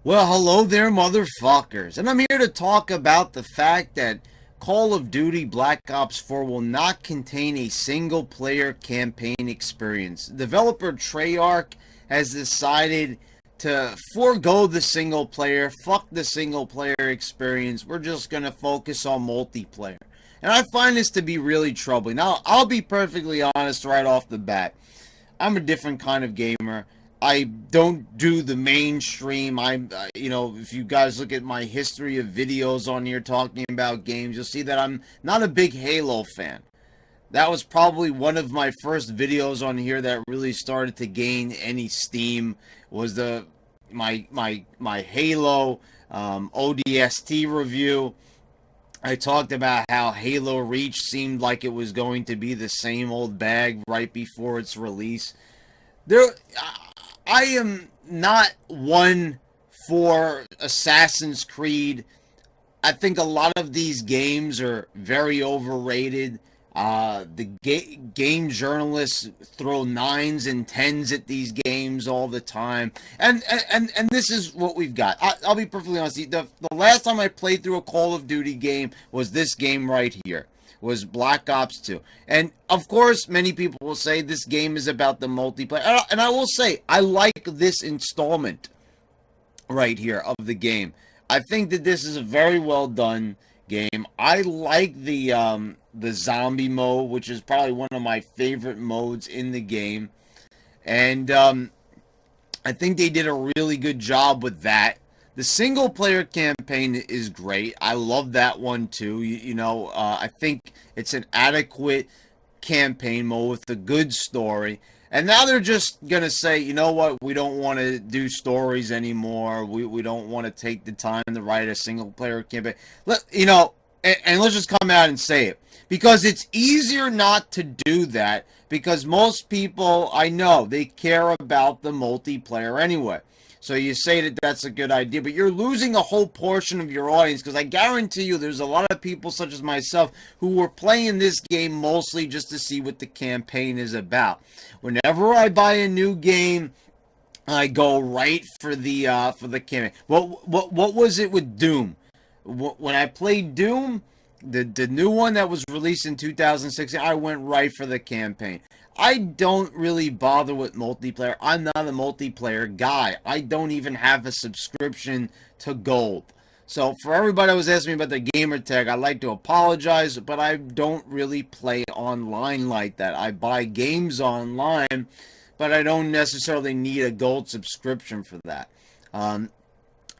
Well, hello there, motherfuckers. And I'm here to talk about the fact that Call of Duty Black Ops 4 will not contain a single player campaign experience. Developer Treyarch has decided to forego the single player, fuck the single player experience. We're just going to focus on multiplayer. And I find this to be really troubling. Now, I'll be perfectly honest right off the bat. I'm a different kind of gamer. I don't do the mainstream. If you guys look at my history of videos on here talking about games, you'll see that I'm not a big Halo fan. That was probably one of my first videos on here that really started to gain any steam. Was my Halo ODST review. I talked about how Halo Reach seemed like it was going to be the same old bag right before its release. I am not one for Assassin's Creed. I think a lot of these games are very overrated. Game journalists throw 9s and 10s at these games all the time, and this is what we've got. I'll be perfectly honest. The last time I played through a Call of Duty game was this game right here. Was Black Ops 2. And of course, many people will say this game is about the multiplayer. And I will say, I like this installment right here of the game. I think that this is a very well done game. I like the zombie mode, which is probably one of my favorite modes in the game. And I think they did a really good job with that. The single player campaign is great. I love that one too. I think it's an adequate campaign mode with a good story. And now they're just going to say, you know what, we don't want to do stories anymore. We don't want to take the time to write a single player campaign. And let's just come out and say it. Because it's easier not to do that. Because most people, I know, they care about the multiplayer anyway. So you say that that's a good idea, but you're losing a whole portion of your audience, because I guarantee you there's a lot of people such as myself who were playing this game mostly just to see what the campaign is about. Whenever I buy a new game, I go right for the campaign. What was it with Doom? When I played Doom, the new one that was released in 2016, I went right for the campaign. I don't really bother with multiplayer. I'm not a multiplayer guy. I don't even have a subscription to Gold. So for everybody that was asking me about the gamer tag, I'd like to apologize, but I don't really play online like that. I buy games online, but I don't necessarily need a Gold subscription for that.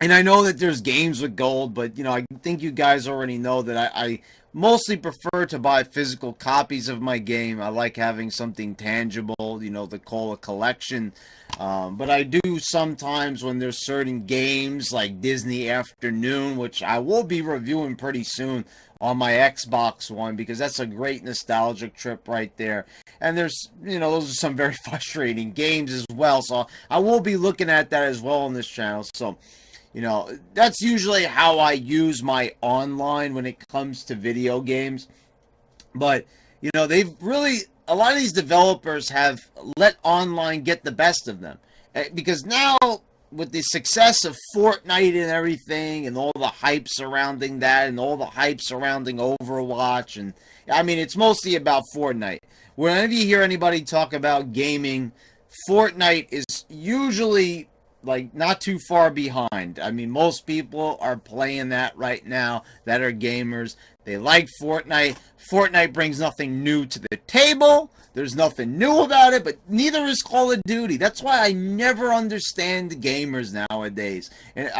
And I know that there's games with Gold, but, I think you guys already know that I mostly prefer to buy physical copies of my game. I like having something tangible, to call a collection. But I do sometimes when there's certain games like Disney Afternoon, which I will be reviewing pretty soon on my Xbox One, because that's a great nostalgic trip right there. And there's, those are some very frustrating games as well. So I will be looking at that as well on this channel. So, that's usually how I use my online when it comes to video games. But, they've really, a lot of these developers have let online get the best of them. Because now, with the success of Fortnite and everything, and all the hype surrounding that, and all the hype surrounding Overwatch, and, it's mostly about Fortnite. Whenever you hear anybody talk about gaming, Fortnite is usually not too far behind. Most people are playing that right now that are gamers. They like Fortnite. Fortnite brings nothing new to the table. There's nothing new about it, but neither is Call of Duty. That's why I never understand the gamers nowadays. And,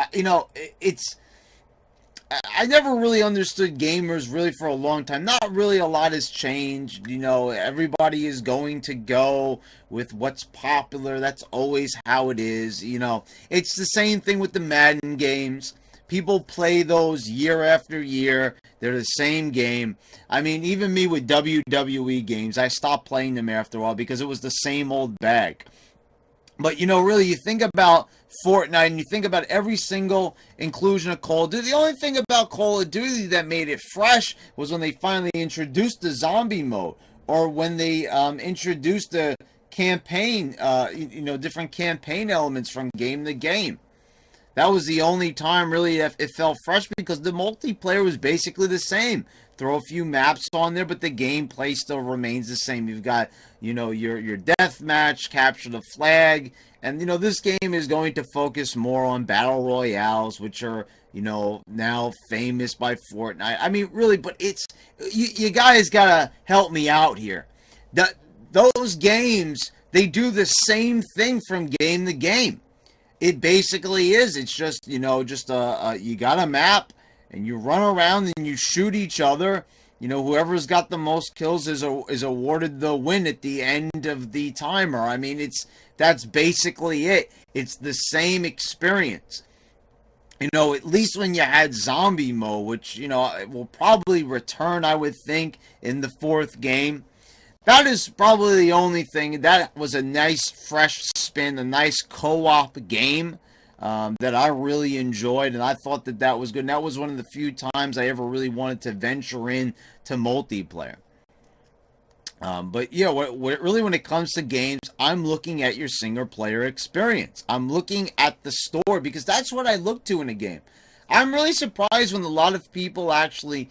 I never really understood gamers really for a long time. Not really a lot has changed. Everybody is going to go with what's popular. That's always how it is. It's the same thing with the Madden games. People play those year after year. They're the same game. Even me with WWE games, I stopped playing them after a while because it was the same old bag. But, really, you think about Fortnite and you think about every single inclusion of Call of Duty. The only thing about Call of Duty that made it fresh was when they finally introduced the zombie mode, or when they introduced the campaign, different campaign elements from game to game. That was the only time really it felt fresh, because the multiplayer was basically the same. Throw a few maps on there, but the gameplay still remains the same. You've got, your death match, capture the flag, and this game is going to focus more on battle royales, which are now famous by Fortnite. I mean, really, but it's you guys gotta help me out here. Those games, they do the same thing from game to game. It basically is. It's just you got a map and you run around and you shoot each other. Whoever's got the most kills is awarded the win at the end of the timer. I mean, that's basically it. It's the same experience. At least when you had zombie mode, which, will probably return, I would think, in the 4th game. That is probably the only thing. That was a nice, fresh spin, a nice co-op game that I really enjoyed, and I thought that was good. And that was one of the few times I ever really wanted to venture in to multiplayer. But when it comes to games, I'm looking at your single player experience. I'm looking at the story, because that's what I look to in a game. I'm really surprised when a lot of people actually,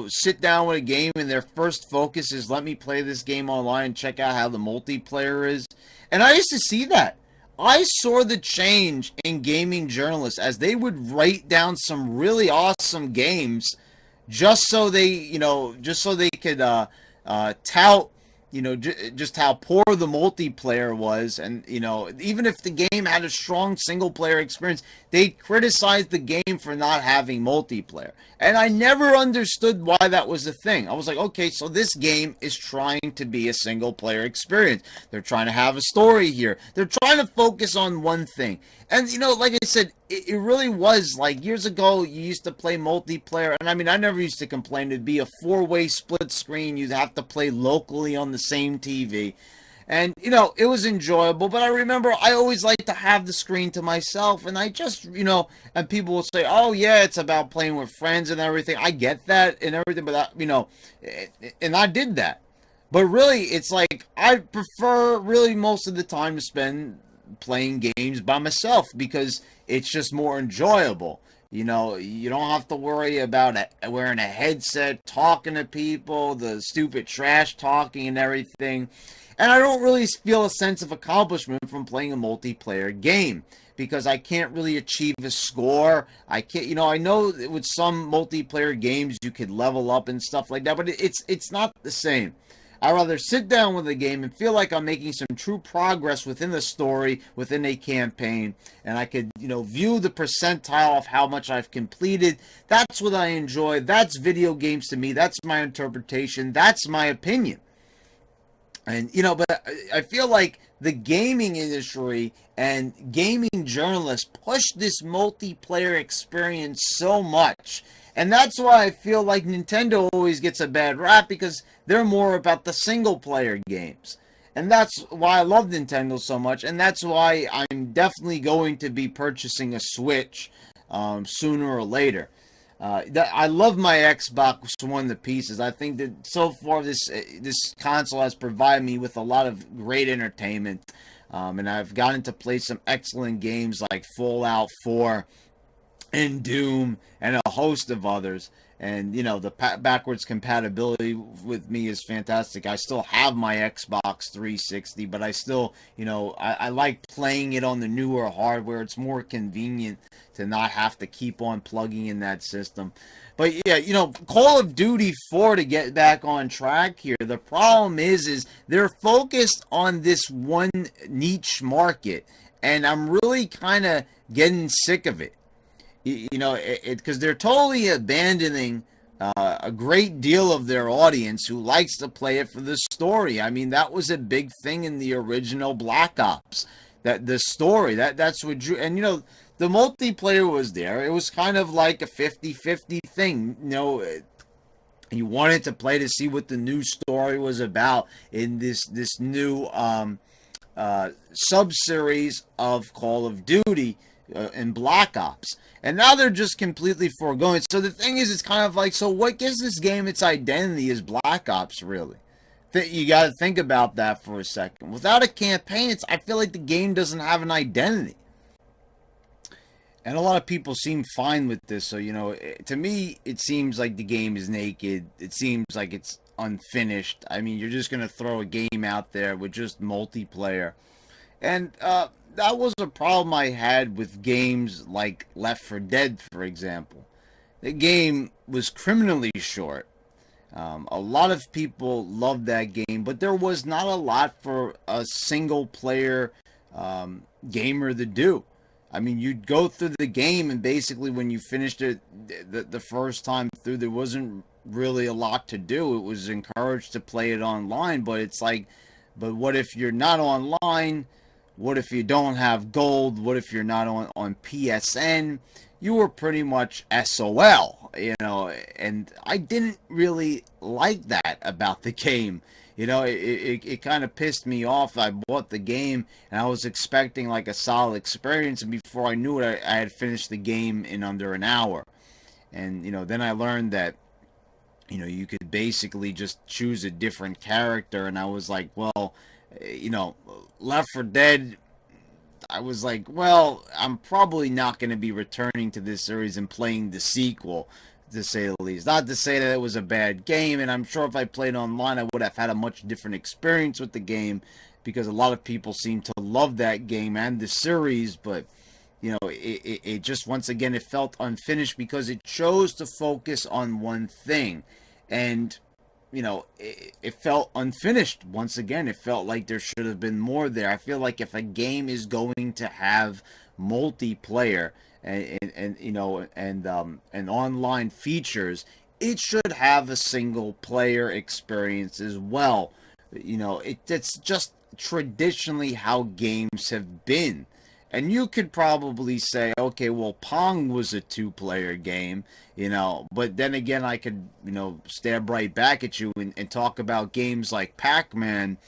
sit down with a game and their first focus is, let me play this game online and check out how the multiplayer is. And I used to see that. I saw the change in gaming journalists as they would write down some really awesome games just so they could tout, just how poor the multiplayer was. And, even if the game had a strong single player experience, they criticized the game for not having multiplayer. And I never understood why that was a thing. I was like, okay, so this game is trying to be a single player experience. They're trying to have a story here. They're trying to focus on one thing. And, like I said, it really was like years ago, you used to play multiplayer. And I mean, I never used to complain. It'd be a 4-way split screen. You'd have to play locally on the same TV. And, it was enjoyable. But I remember I always liked to have the screen to myself. And I just, and people will say, oh, yeah, it's about playing with friends and everything. I get that and everything. But, and I did that. But really, it's like I prefer really most of the time to spend playing games by myself, because it's just more enjoyable. You don't have to worry about wearing a headset, talking to people, the stupid trash talking and everything. And I don't really feel a sense of accomplishment from playing a multiplayer game, because I can't really achieve a score. I can't, I know with some multiplayer games you could level up and stuff like that, but it's not the same. I'd rather sit down with a game and feel like I'm making some true progress within the story, within a campaign, and I could, view the percentile of how much I've completed. That's what I enjoy. That's video games to me. That's my interpretation. That's my opinion. And, but I feel like the gaming industry and gaming journalists push this multiplayer experience so much. And that's why I feel like Nintendo always gets a bad rap, because they're more about the single-player games. And that's why I love Nintendo so much, and that's why I'm definitely going to be purchasing a Switch sooner or later. I love my Xbox One to pieces. I think that so far this console has provided me with a lot of great entertainment. And I've gotten to play some excellent games like Fallout 4 and Doom and a host of others. And, the backwards compatibility with me is fantastic. I still have my Xbox 360, but I still, I like playing it on the newer hardware. It's more convenient to not have to keep on plugging in that system. But, yeah, Call of Duty 4, to get back on track here, the problem is they're focused on this one niche market, and I'm really kind of getting sick of it. Because they're totally abandoning a great deal of their audience who likes to play it for the story. I mean, that was a big thing in the original Black Ops. That the story, that's what drew. And the multiplayer was there. It was kind of like a 50-50 thing. You wanted to play to see what the new story was about in this new sub-series of Call of Duty and Black Ops. And now they're just completely foregoing. So the thing is, it's kind of like, so what gives this game its identity is Black Ops, really? You got to think about that for a second. Without a campaign, I feel like the game doesn't have an identity. And a lot of people seem fine with this. So, to me, it seems like the game is naked. It seems like it's unfinished. I mean, you're just going to throw a game out there with just multiplayer. And that was a problem I had with games like Left 4 Dead, for example. The game was criminally short. A lot of people loved that game, but there was not a lot for a single player gamer to do. I mean, you'd go through the game, and basically, when you finished it the first time through, there wasn't really a lot to do. It was encouraged to play it online, but it's like, but what if you're not online? What if you don't have gold? What if you're not on PSN? You were pretty much SOL, and I didn't really like that about the game. It kind of pissed me off. I bought the game, and I was expecting like a solid experience, and before I knew it, I had finished the game in under an hour. And, then I learned that, you could basically just choose a different character, and I was like, well, Left 4 Dead, I was like, well, I'm probably not going to be returning to this series and playing the sequel, to say the least. Not to say that it was a bad game, and I'm sure if I played online, I would have had a much different experience with the game, because a lot of people seem to love that game and the series, but, it just, once again, it felt unfinished because it chose to focus on one thing, and it felt unfinished. Once again, it felt like there should have been more there. I feel like if a game is going to have multiplayer and online features, it should have a single player experience as well. It's just traditionally how games have been. And you could probably say, okay, well, Pong was a two-player game, but then again, I could, stab right back at you and talk about games like Pac-Man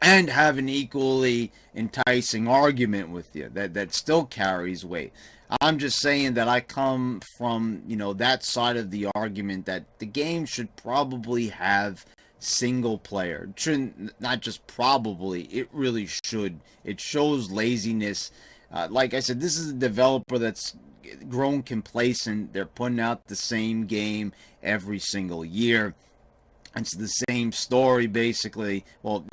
and have an equally enticing argument with you that still carries weight. I'm just saying that I come from, that side of the argument that the game should probably have single player. It shouldn't, not just probably, it really should. It shows laziness. Like I said, this is a developer that's grown complacent. They're putting out the same game every single year. It's the same story, basically. Well,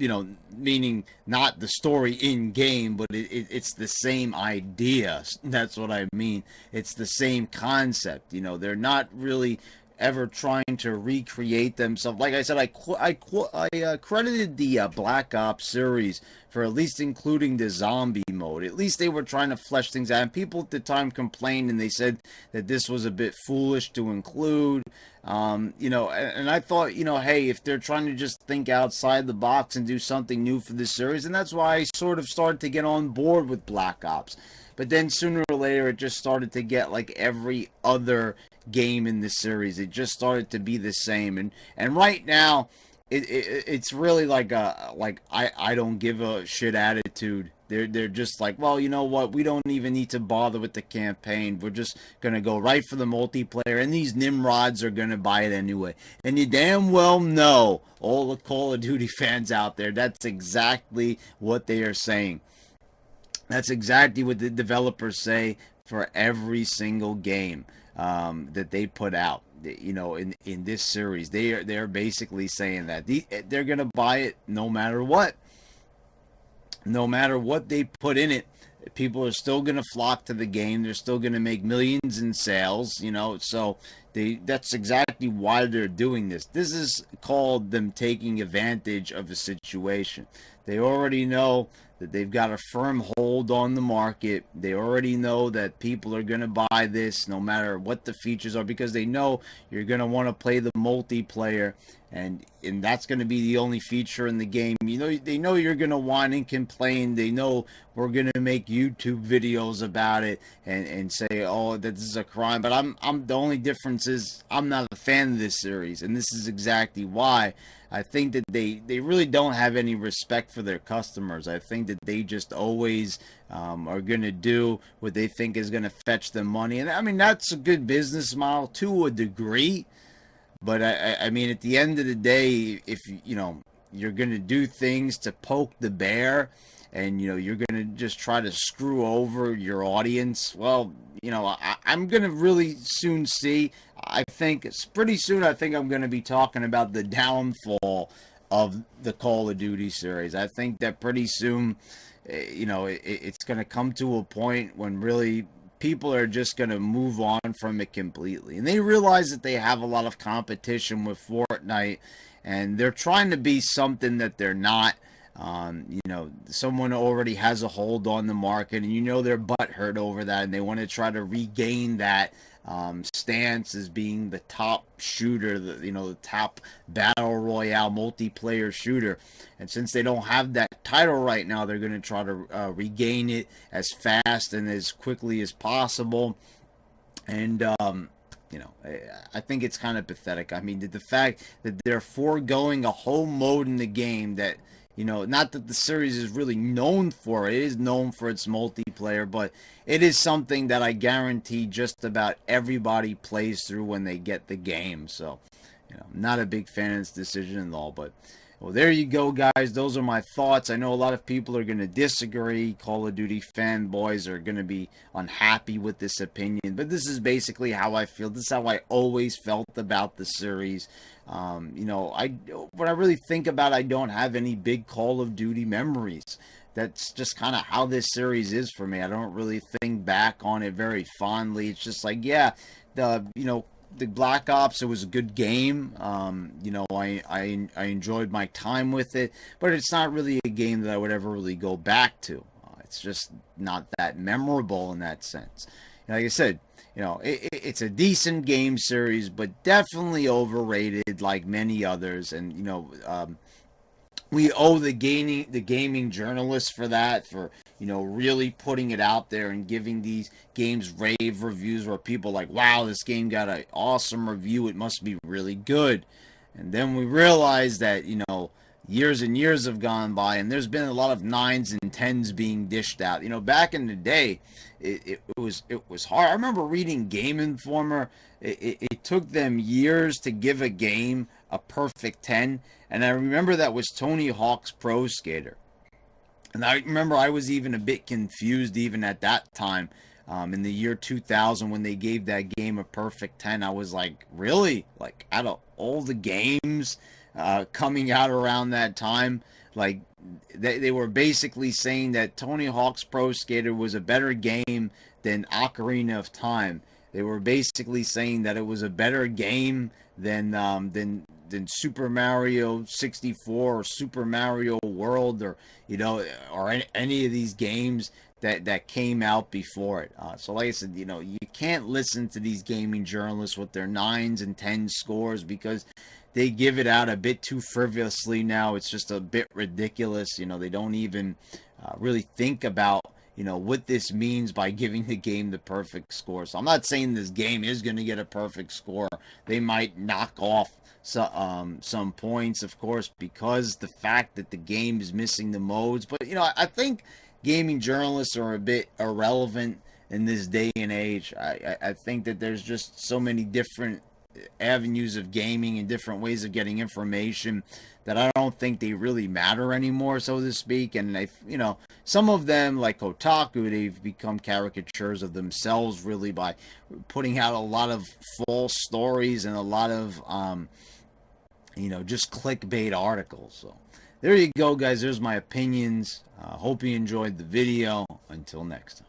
meaning not the story in game, but it's the same idea. That's what I mean. It's the same concept. They're not really ever trying to recreate themselves. Like I said, I credited the Black Ops series for at least including the zombie mode. At least they were trying to flesh things out. And people at the time complained, and they said that this was a bit foolish to include. And I thought, hey, if they're trying to just think outside the box and do something new for this series, and that's why I sort of started to get on board with Black Ops. But then sooner or later, it just started to get like every other game in the series. It just started to be the same, and right now it's really like I don't give a shit attitude. They're just like, well, you know what, we don't even need to bother with the campaign. We're just gonna go right for the multiplayer, and these Nimrods are gonna buy it anyway. And you damn well know, all the Call of Duty fans out there, that's exactly what they are saying. That's exactly what the developers say for every single game that they put out. In this series, they're basically saying that they're gonna buy it no matter what. No matter what they put in it, people are still gonna flock to the game. They're still gonna make millions in sales. So that's exactly why they're doing this. This is called them taking advantage of a situation. They already know that they've got a firm hold on the market. They already know that people are going to buy this no matter what the features are, because they know you're going to want to play the multiplayer, and that's going to be the only feature in the game. They know you're going to whine and complain. They know we're going to make YouTube videos about it and say, oh, that this is a crime. But I'm the only difference is I'm not a fan of this series, and this is exactly why. I think that they really don't have any respect for their customers. I think that they just always are going to do what they think is going to fetch them money. And I mean, that's a good business model to a degree. But I mean, at the end of the day, if you're going to do things to poke the bear and you're going to just try to screw over your audience, well, I'm going to really soon see. I think it's pretty soon. I think I'm going to be talking about the downfall of the Call of Duty series. I think that pretty soon, it's going to come to a point when really people are just going to move on from it completely. And they realize that they have a lot of competition with Fortnite, and they're trying to be something that they're not. Someone already has a hold on the market, and they're butthurt over that, and they want to try to regain that stance as being the top shooter, the top battle royale multiplayer shooter. And since they don't have that title right now, they're going to try to regain it as fast and as quickly as possible. And I think it's kind of pathetic. I mean, the fact that they're foregoing a whole mode in the game that, not that the series is really known for. It is known for its multiplayer, but it is something that I guarantee just about everybody plays through when they get the game. So, I'm not a big fan of this decision at all, but well, there you go, guys. Those are my thoughts. I know a lot of people are going to disagree. Call of Duty fanboys are going to be unhappy with this opinion, but this is basically how I feel. This is how I always felt about the series. When I really think about it, I don't have any big Call of Duty memories. That's just kind of how this series is for me. I don't really think back on it very fondly. It's just like, yeah, the Black Ops, it was a good game. I enjoyed my time with it, but it's not really a game that I would ever really go back to. It's just not that memorable in that sense. Like I said, it's a decent game series, but definitely overrated like many others. And, we owe the gaming journalists for that, for really putting it out there and giving these games rave reviews where people are like, wow, this game got an awesome review, it must be really good. And then we realize that years and years have gone by, and there's been a lot of 9s and 10s being dished out. Back in the day, it was hard. I remember reading Game Informer. It took them years to give a game a perfect 10, and I remember that was Tony Hawk's Pro Skater. And I remember I was even a bit confused even at that time, in the year 2000, when they gave that game a perfect 10. I was like, really? Like, out of all the games coming out around that time, like, they were basically saying that Tony Hawk's Pro Skater was a better game than Ocarina of Time. They were basically saying that it was a better game than Super Mario 64 or Super Mario World, or any of these games that came out before it. So like I said, you can't listen to these gaming journalists with their 9s and 10s scores, because they give it out a bit too frivolously now. It's just a bit ridiculous. They don't even really think about what this means by giving the game the perfect score. So I'm not saying this game is going to get a perfect score. They might knock off some points, of course, because the fact that the game is missing the modes. But I think gaming journalists are a bit irrelevant in this day and age. I think that there's just so many different avenues of gaming and different ways of getting information that I don't think they really matter anymore, so to speak. And some of them, like Kotaku, they've become caricatures of themselves, really, by putting out a lot of false stories and a lot of just clickbait articles. So there you go, guys. There's my opinions. Hope you enjoyed the video. Until next time.